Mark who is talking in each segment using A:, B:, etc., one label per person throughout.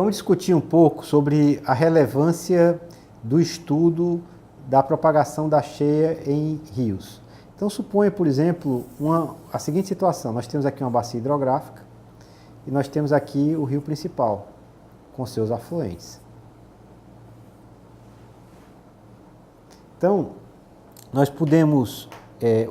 A: Vamos discutir um pouco sobre a relevância do estudo da propagação da cheia em rios. Então suponha, por exemplo, a seguinte situação. Nós temos aqui uma bacia hidrográfica e nós temos aqui o rio principal, com seus afluentes. Então, nós podemos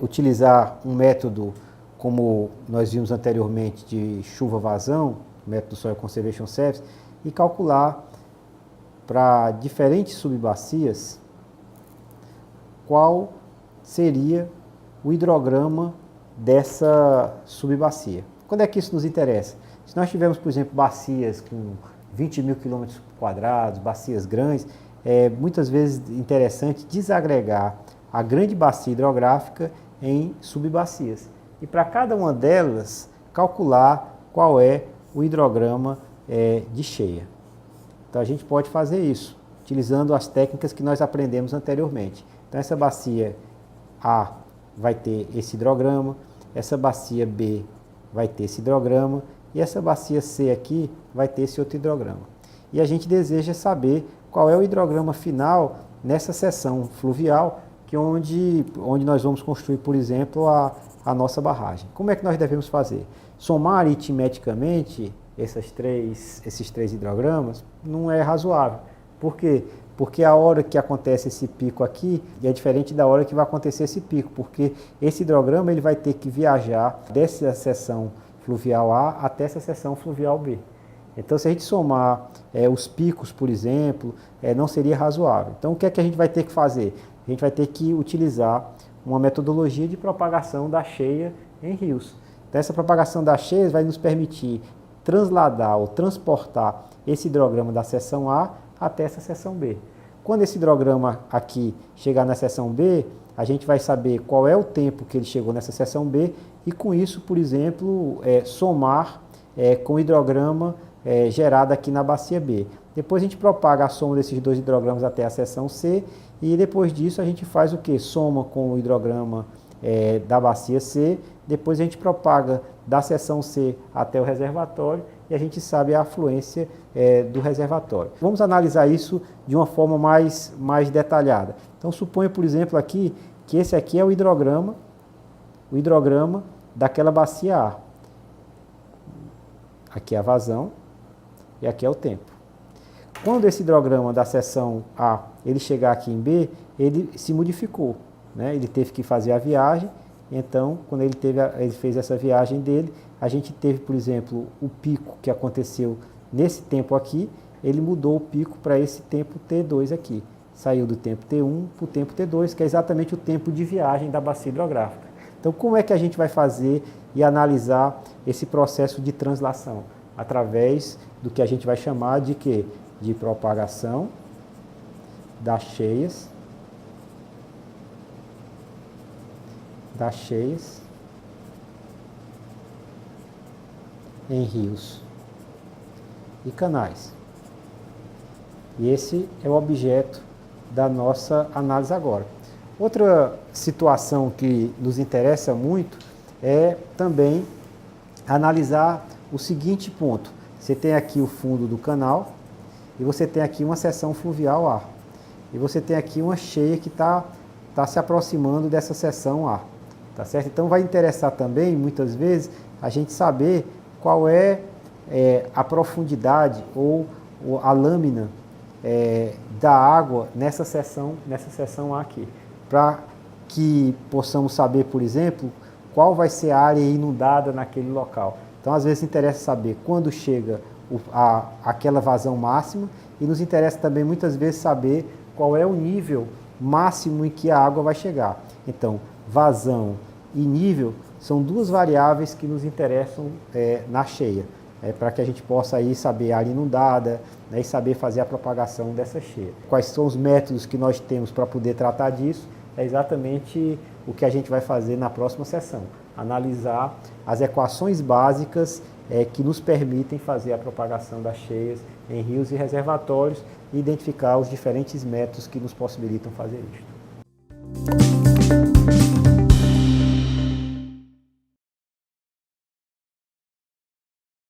A: utilizar um método, como nós vimos anteriormente, de chuva-vazão, método Soil Conservation Service, e calcular para diferentes subbacias qual seria o hidrograma dessa subbacia. Quando é que isso nos interessa? Se nós tivermos, por exemplo, bacias com 20 mil quilômetros quadrados, bacias grandes, é muitas vezes interessante desagregar a grande bacia hidrográfica em subbacias. E para cada uma delas, calcular qual é o hidrograma de cheia. Então a gente pode fazer isso, utilizando as técnicas que nós aprendemos anteriormente. Então essa bacia A vai ter esse hidrograma, essa bacia B vai ter esse hidrograma e essa bacia C aqui vai ter esse outro hidrograma. E a gente deseja saber qual é o hidrograma final nessa seção fluvial, que onde nós vamos construir, por exemplo, a nossa barragem. Como é que nós devemos fazer? Somar aritmeticamente esses três hidrogramas não é razoável. Por quê? Porque a hora que acontece esse pico aqui é diferente da hora que vai acontecer esse pico, porque esse hidrograma ele vai ter que viajar dessa seção fluvial A até essa seção fluvial B. Então, se a gente somar os picos, por exemplo, não seria razoável. Então, o que é que a gente vai ter que fazer? A gente vai ter que utilizar uma metodologia de propagação da cheia em rios. Então, essa propagação da cheia vai nos permitir transladar ou transportar esse hidrograma da seção A até essa seção B. Quando esse hidrograma aqui chegar na seção B, a gente vai saber qual é o tempo que ele chegou nessa seção B e com isso, por exemplo, somar com o hidrograma gerado aqui na bacia B. Depois a gente propaga a soma desses dois hidrogramas até a seção C e depois disso a gente faz o que? Soma com o hidrograma da bacia C, depois a gente propaga da seção C até o reservatório e a gente sabe a afluência do reservatório. Vamos analisar isso de uma forma mais detalhada. Então suponha, por exemplo, aqui que esse aqui é o hidrograma daquela bacia A. Aqui é a vazão e aqui é o tempo. Quando esse hidrograma da seção A ele chegar aqui em B, ele se modificou, né? Ele teve que fazer a viagem. Então, quando ele fez essa viagem dele, a gente teve, por exemplo, o pico que aconteceu nesse tempo aqui, ele mudou o pico para esse tempo T2 aqui. Saiu do tempo T1 para o tempo T2, que é exatamente o tempo de viagem da bacia hidrográfica. Então, como é que a gente vai fazer e analisar esse processo de translação? Através do que a gente vai chamar de quê? De propagação das cheias em rios e canais. E esse é o objeto da nossa análise agora. Outra situação que nos interessa muito é também analisar o seguinte ponto. Você tem aqui o fundo do canal e você tem aqui uma seção fluvial A. E você tem aqui uma cheia que está se aproximando dessa seção A. Tá certo? Então vai interessar também, muitas vezes, a gente saber qual é a profundidade ou a lâmina da água nessa seção A aqui. Para que possamos saber, por exemplo, qual vai ser a área inundada naquele local. Então, às vezes, interessa saber quando chega aquela vazão máxima e nos interessa também, muitas vezes, saber qual é o nível máximo em que a água vai chegar. Então, vazão e nível são duas variáveis que nos interessam na cheia, para que a gente possa aí saber a área inundada, né, e saber fazer a propagação dessa cheia. Quais são os métodos que nós temos para poder tratar disso? É exatamente o que a gente vai fazer na próxima sessão. Analisar as equações básicas que nos permitem fazer a propagação das cheias em rios e reservatórios e identificar os diferentes métodos que nos possibilitam fazer isso.